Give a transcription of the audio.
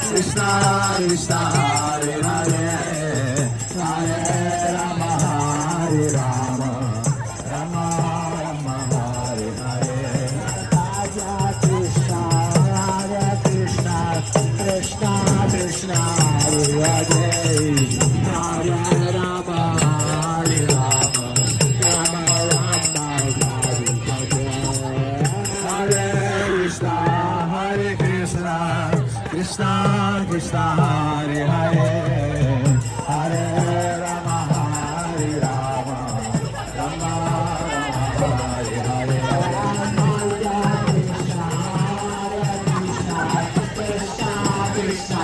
Krishna Krishna Hare Hare Hare Rama Hare Rama Rama Rama Hare Hare Hare Krishna Krishna Krishna Krishna Hare Hare Hare Rama Hare Rama Rama Rama Hare Hare Krishna Krishna Krishna Hare Hare Hare Rama Hare Rama Rama Rama Hare Hare Krishna Krishna